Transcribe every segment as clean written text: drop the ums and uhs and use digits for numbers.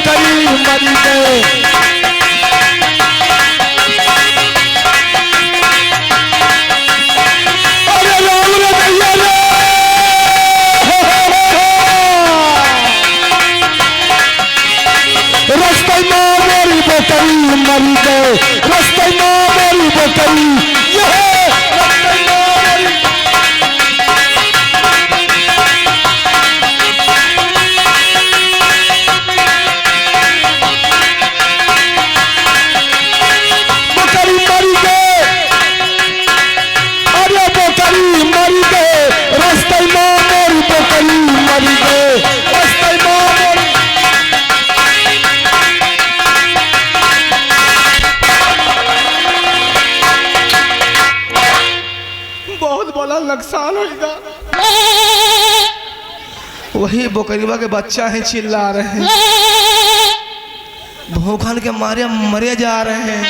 बकरी मर गए। अरे राम रे भैया रे, रास्ते में मेरी बकरी मर गए, रास्ते में मेरी बकरी, ये रास्ते में मेरी। बकरी मर गए, अरे बकरी मर गए, रास्ते में मेरी बकरी मर गए, रास्ते में मेरी। बहुत बड़ा नुकसान होगा। वही बकरीवा के बच्चा है, चिल्ला रहे हैं, भूखन के मारे मरे जा रहे हैं।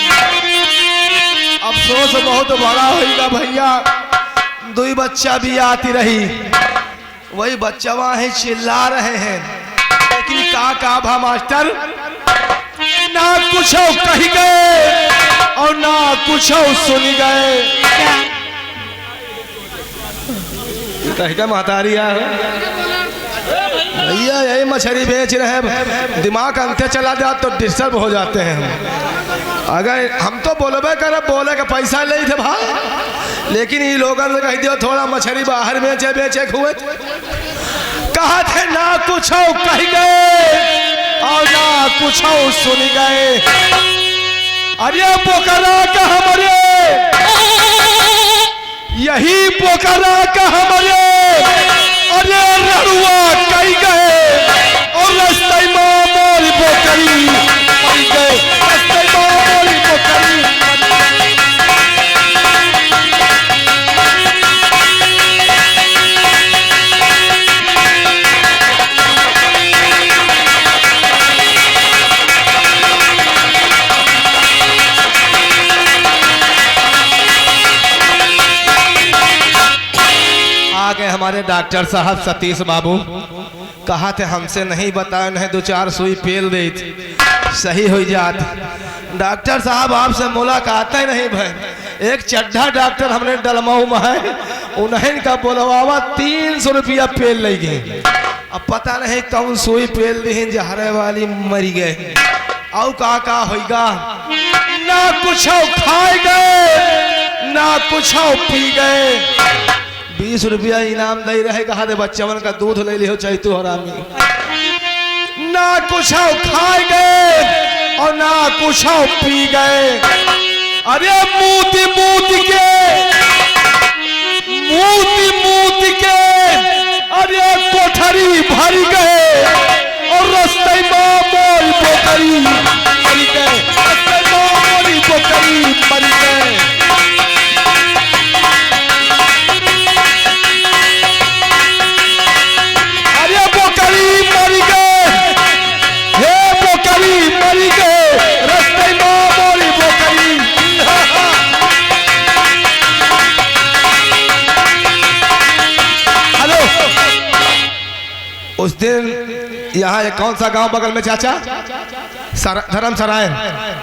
अफसोस बहुत बड़ा होगा भैया, दो बच्चा भी आती रही, वही बच्चा वहां है, चिल्ला रहे हैं। लेकिन का भा मास्टर, ना कुछ कही गए और ना कुछ सुन गए। कहेगा महतारी यार भैया यही मछली बेच रहे हैं, दिमाग अंते चला जाए तो डिस्टर्ब हो जाते हैं हम। अगर हम तो बोलबे करे, बोले का पैसा ले थे भाई, लेकिन ये लोगों ने कह दिया थोड़ा मछली बाहर बेचे खुए। कहा थे ना कुछ कह गए और ना कुछ सुन गए। अरे पोकरा का हमारे, यही पोकरा का हमारे, अरे रड़ुआ कई गए और रास्ते में मोरी बकरी मर गए, रास्ते में मोरी बकरी। आगे हमारे डॉक्टर साहब सतीश बाबू, कहा थे हमसे नहीं बताया, नहीं 2-4 सुई पेल दी थी, सही हो जात। डॉक्टर साहब आपसे मुलाकात ही नहीं भाई। एक चड्ढा डॉक्टर हमने डलमाऊ में है, उन्हें का बोलवावा 300 रुपया पेल ले गए। अब पता नहीं कौन सुई पेल दी, जहरे वाली मरी गए। और का होगा, ना कुछ खाए गए ना कुछ पी गए। 20 रुपया इनाम दे रहे, कहा दे बच्चवन का दूध ले लियो चैतू हरामी। ना कुछ खाए गए और ना कुछ पी गए। अरे मूती मूती के अरे कोठरी भर गए और रास्ते में मोरी बकरी मर गए, रास्ते में मोरी बकरी मर गए। उस दिन यहाँ कौन सा गांव बगल में चाचा, धर्मसराय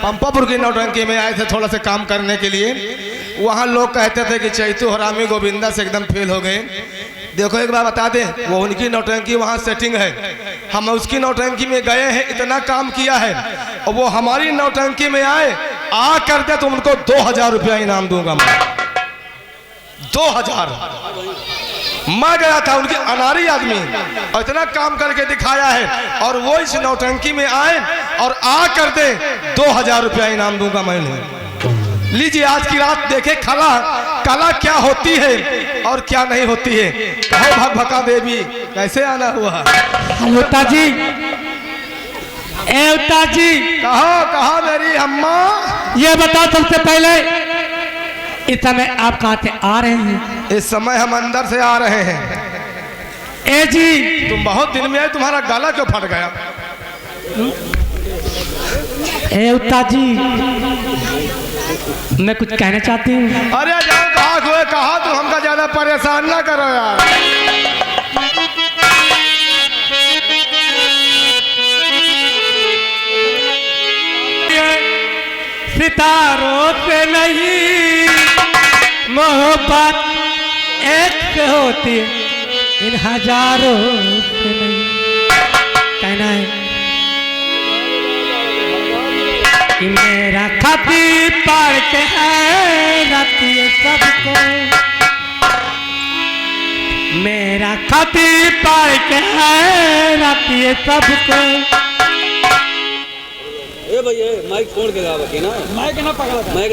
पंपापुर की नौटंकी में आए थे थोड़ा सा काम करने के लिए। वहाँ लोग कहते थे कि चैतू हरामी गोविंदा से एकदम फेल हो गए। देखो एक बार बता दें, वो उनकी नौटंकी वहाँ सेटिंग है, हम उसकी नौटंकी में गए हैं, इतना काम किया है, और वो हमारी नौटंकी में आए, आ कर दे तो उनको 2000 रुपया इनाम दूंगा मैं। 2000 मैं गया था, उनके अनारी आदमी, और इतना काम करके दिखाया है, और वो इस नौटंकी में आए और आ कर दे 2000 रुपया इनाम दूंगा मैंने। लीजिए आज की रात देखे कला कला क्या होती है और क्या नहीं होती है। कहो भगभका देवी कैसे आना हुआ। उता जी, ए उता जी, कहो मेरी अम्मा, ये बताओ सबसे पहले इस समय आप कहाँ से आ रहे हैं? इस समय हम अंदर से आ रहे हैं। ए जी, तुम बहुत दिन में आए, तुम्हारा गला क्यों फट गया? ए उता जी, मैं कुछ कहना चाहती हूँ। अरे जाओ कहा तो हमका ज्यादा परेशान ना करो यार। सितारों से नहीं मोहब्बत एक से होती है, इन हजारों से नहीं। कहना है कि मेरा खती पढ़ के है रती सबको, मेरा खती पढ़ के है रती सबको। ए भैया माइक छोड़ के गावा के ना, माइक ना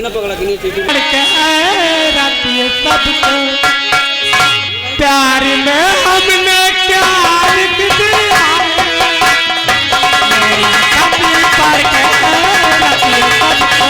पकड़ा कि नहीं ठीक पढ़ के है रती सबको। प्यार में हमने क्या लिख दिया, मेरा खती पढ़ के है रती सबको।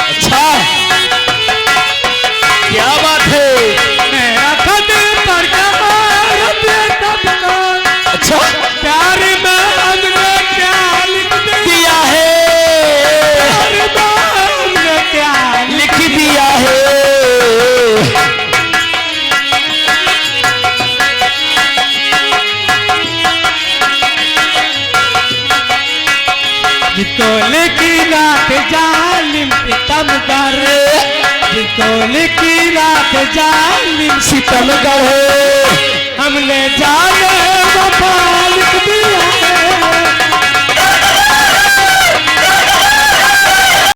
अच्छा क्या बात है। मेरा खत पढ़ के रते सबको। अच्छा प्यार में हमने क्या लिख दिया है, प्यार में हमने क्या लिख दिया है। जिसको लिखी रात जालिम सितमगर, जिसको लिखी रात जालिम सितमगर हमने जाने वफा